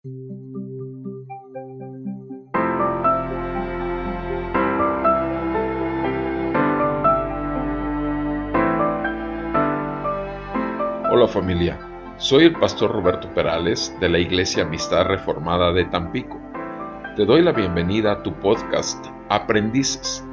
Hola familia, soy el pastor Roberto Perales de la Iglesia Amistad Reformada de Tampico. Te doy la bienvenida a tu podcast Aprendices.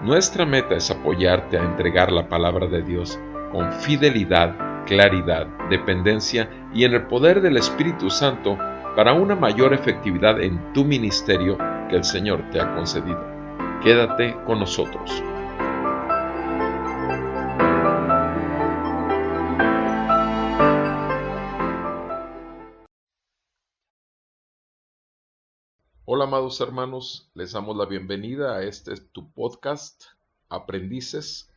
Nuestra meta es apoyarte a entregar la palabra de Dios con fidelidad, claridad, dependencia y en el poder del Espíritu Santo para una mayor efectividad en tu ministerio que el Señor te ha concedido. Quédate con nosotros. Hola amados hermanos, les damos la bienvenida a tu podcast Aprendices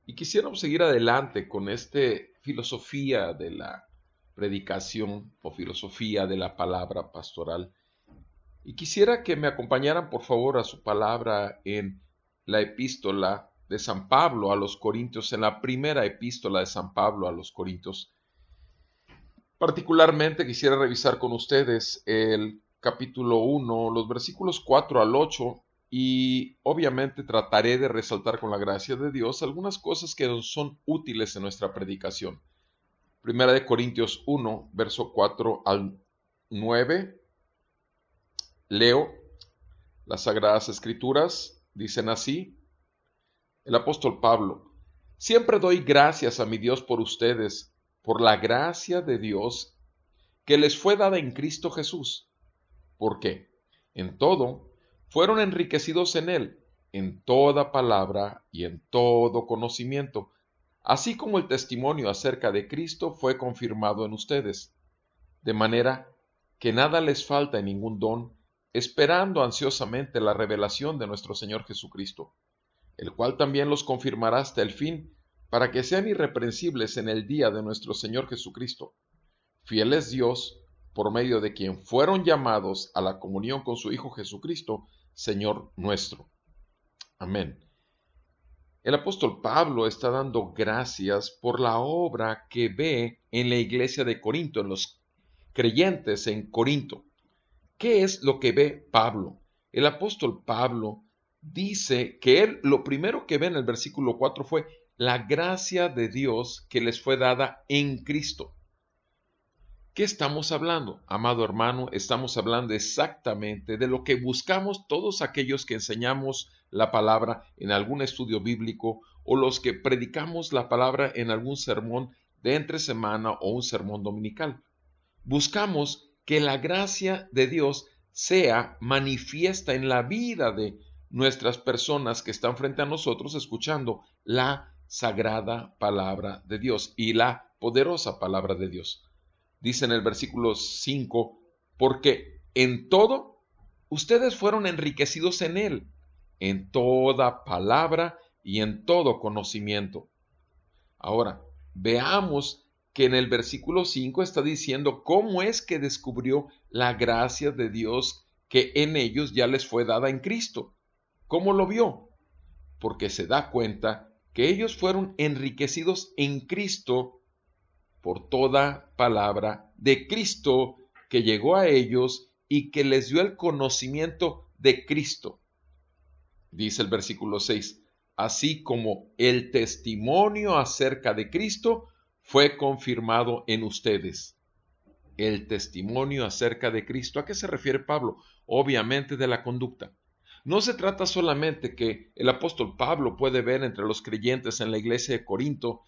y quisiéramos seguir adelante con esta filosofía de la predicación o filosofía de la palabra pastoral y quisiera que me acompañaran por favor a su palabra en la epístola de San Pablo a los Corintios, en la primera epístola de San Pablo a los Corintios. Particularmente quisiera revisar con ustedes el capítulo 1, los versículos 4 al 8, y obviamente trataré de resaltar con la gracia de Dios algunas cosas que nos son útiles en nuestra predicación. Primera de Corintios 1, verso 4 al 9, leo las Sagradas Escrituras, dicen así: el apóstol Pablo: siempre doy gracias a mi Dios por ustedes, por la gracia de Dios que les fue dada en Cristo Jesús, porque en todo fueron enriquecidos en Él, en toda palabra y en todo conocimiento, así como el testimonio acerca de Cristo fue confirmado en ustedes, de manera que nada les falta en ningún don, esperando ansiosamente la revelación de nuestro Señor Jesucristo, el cual también los confirmará hasta el fin, para que sean irreprensibles en el día de nuestro Señor Jesucristo. Fiel es Dios, por medio de quien fueron llamados a la comunión con su Hijo Jesucristo, Señor nuestro. Amén. El apóstol Pablo está dando gracias por la obra que ve en la iglesia de Corinto, en los creyentes en Corinto. ¿Qué es lo que ve Pablo? El apóstol Pablo dice que él lo primero que ve en el versículo 4 fue la gracia de Dios que les fue dada en Cristo. ¿Qué estamos hablando? Amado hermano, estamos hablando exactamente de lo que buscamos todos aquellos que enseñamos la palabra en algún estudio bíblico o los que predicamos la palabra en algún sermón de entre semana o un sermón dominical. Buscamos que la gracia de Dios sea manifiesta en la vida de nuestras personas que están frente a nosotros escuchando la sagrada palabra de Dios y la poderosa palabra de Dios. Dice en el versículo 5, porque en todo ustedes fueron enriquecidos en Él, en toda palabra y en todo conocimiento. Ahora, veamos que en el versículo 5 está diciendo cómo es que descubrió la gracia de Dios que en ellos ya les fue dada en Cristo. ¿Cómo lo vio? Porque se da cuenta que ellos fueron enriquecidos en Cristo por toda palabra de Cristo que llegó a ellos y que les dio el conocimiento de Cristo. Dice el versículo 6, así como el testimonio acerca de Cristo fue confirmado en ustedes. El testimonio acerca de Cristo, ¿a qué se refiere Pablo? Obviamente de la conducta. No se trata solamente que el apóstol Pablo puede ver entre los creyentes en la iglesia de Corinto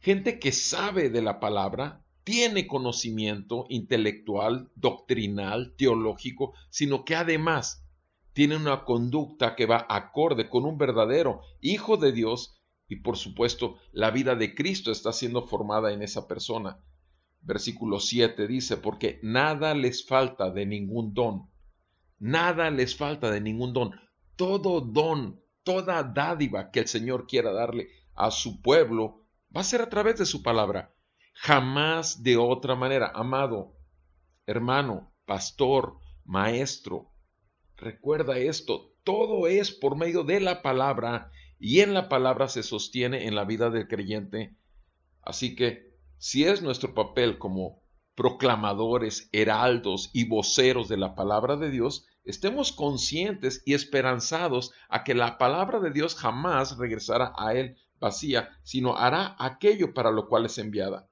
gente que sabe de la palabra, tiene conocimiento intelectual, doctrinal, teológico, sino que además tiene una conducta que va acorde con un verdadero Hijo de Dios y por supuesto la vida de Cristo está siendo formada en esa persona. Versículo 7 dice, porque nada les falta de ningún don. Nada les falta de ningún don. Todo don, toda dádiva que el Señor quiera darle a su pueblo va a ser a través de su palabra. Jamás de otra manera. Amado hermano, pastor, maestro, recuerda esto. Todo es por medio de la palabra y en la palabra se sostiene en la vida del creyente. Así que si es nuestro papel como proclamadores, heraldos y voceros de la palabra de Dios, estemos conscientes y esperanzados a que la palabra de Dios jamás regresará a Él vacía, sino hará aquello para lo cual es enviada.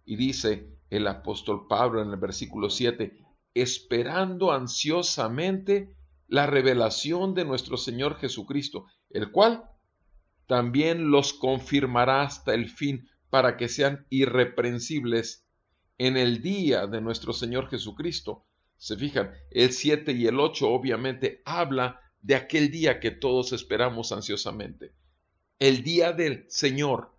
Y dice el apóstol Pablo en el versículo 7, esperando ansiosamente la revelación de nuestro Señor Jesucristo, el cual también los confirmará hasta el fin, para que sean irreprensibles en el día de nuestro Señor Jesucristo. Se fijan, el 7 y el 8 obviamente habla de aquel día que todos esperamos ansiosamente. El día del Señor,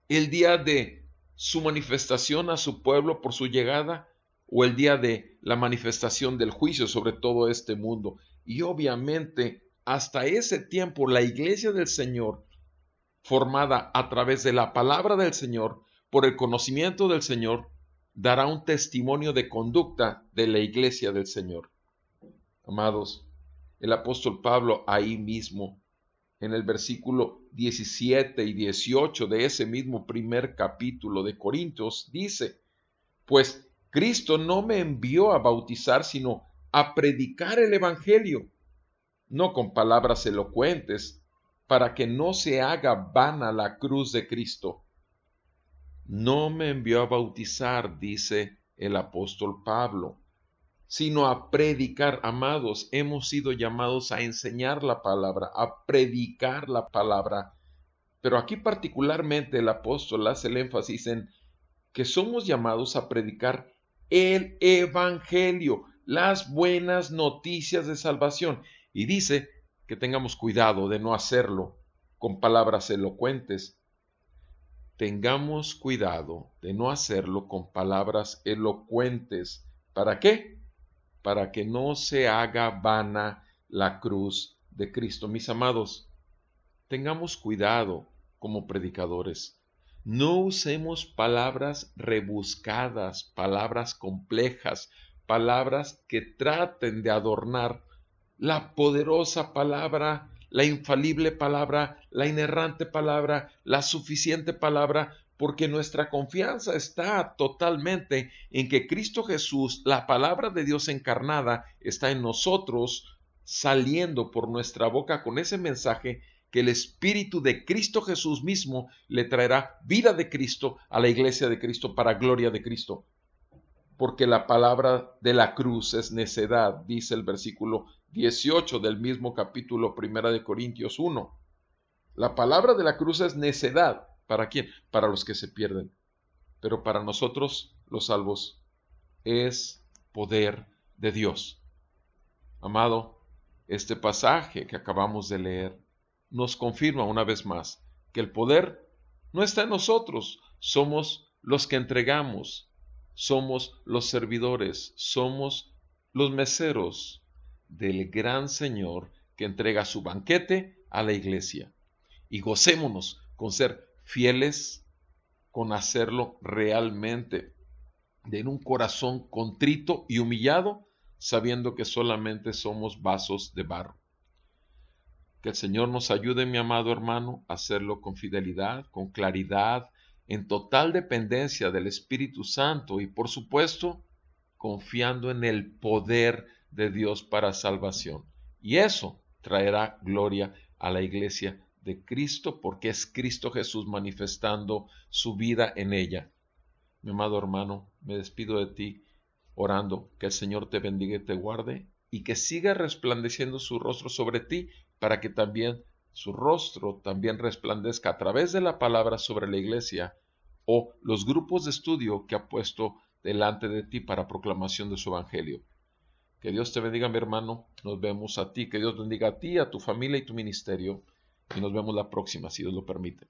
el día de su manifestación a su pueblo por su llegada, o el día de la manifestación del juicio sobre todo este mundo. Y obviamente hasta ese tiempo la iglesia del Señor, formada a través de la palabra del Señor, por el conocimiento del Señor, dará un testimonio de conducta de la iglesia del Señor. Amados, el apóstol Pablo ahí mismo, en el versículo 17 y 18 de ese mismo primer capítulo de Corintios, dice, pues Cristo no me envió a bautizar, sino a predicar el evangelio, no con palabras elocuentes, para que no se haga vana la cruz de Cristo. No me envió a bautizar, dice el apóstol Pablo, sino a predicar. Amados, hemos sido llamados a enseñar la palabra, a predicar la palabra. Pero aquí particularmente el apóstol hace el énfasis en que somos llamados a predicar el evangelio, las buenas noticias de salvación. Y dice que tengamos cuidado de no hacerlo con palabras elocuentes. Tengamos cuidado de no hacerlo con palabras elocuentes. ¿Para qué? Para que no se haga vana la cruz de Cristo. Mis amados, tengamos cuidado como predicadores. No usemos palabras rebuscadas, palabras complejas, palabras que traten de adornar la poderosa palabra, la infalible palabra, la inerrante palabra, la suficiente palabra, porque nuestra confianza está totalmente en que Cristo Jesús, la palabra de Dios encarnada, está en nosotros, saliendo por nuestra boca con ese mensaje que el Espíritu de Cristo Jesús mismo le traerá vida de Cristo a la iglesia de Cristo para gloria de Cristo. Porque la palabra de la cruz es necedad, dice el versículo 18 del mismo capítulo 1 de Corintios 1. La palabra de la cruz es necedad. ¿Para quién? Para los que se pierden. Pero para nosotros, los salvos, es poder de Dios. Amado, este pasaje que acabamos de leer nos confirma una vez más que el poder no está en nosotros, somos los que entregamos, somos los servidores, somos los meseros del gran Señor que entrega su banquete a la iglesia. Y gocémonos con ser fieles, con hacerlo realmente, de un corazón contrito y humillado, sabiendo que solamente somos vasos de barro. Que el Señor nos ayude, mi amado hermano, a hacerlo con fidelidad, con claridad, en total dependencia del Espíritu Santo y, por supuesto, confiando en el poder de Dios para salvación. Y eso traerá gloria a la iglesia de Cristo, porque es Cristo Jesús manifestando su vida en ella. Mi amado hermano, me despido de ti orando que el Señor te bendiga y te guarde y que siga resplandeciendo su rostro sobre ti, para que también su rostro también resplandezca a través de la palabra sobre la iglesia o los grupos de estudio que ha puesto delante de ti para proclamación de su evangelio. Que Dios te bendiga, mi hermano. Nos vemos a ti. Que Dios bendiga a ti, a tu familia y tu ministerio. Y nos vemos la próxima, si Dios lo permite.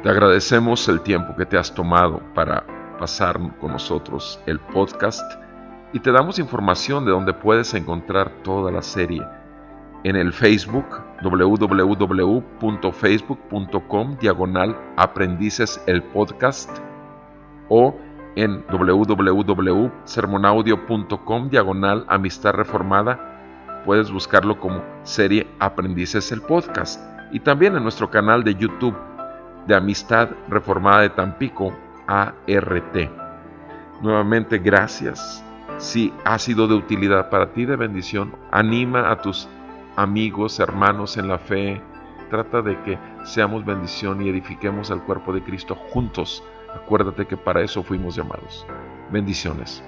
Te agradecemos el tiempo que te has tomado para pasar con nosotros el podcast y te damos información de donde puedes encontrar toda la serie en el Facebook www.facebook.com/aprendices el podcast o en www.sermonaudio.com/amistad reformada Puedes buscarlo como serie Aprendices el Podcast, y también en nuestro canal de YouTube de Amistad Reformada de Tampico, ART. Nuevamente, gracias. Si ha sido de utilidad para ti, de bendición, anima a tus amigos, hermanos en la fe. Trata de que seamos bendición y edifiquemos al cuerpo de Cristo juntos. Acuérdate que para eso fuimos llamados. Bendiciones.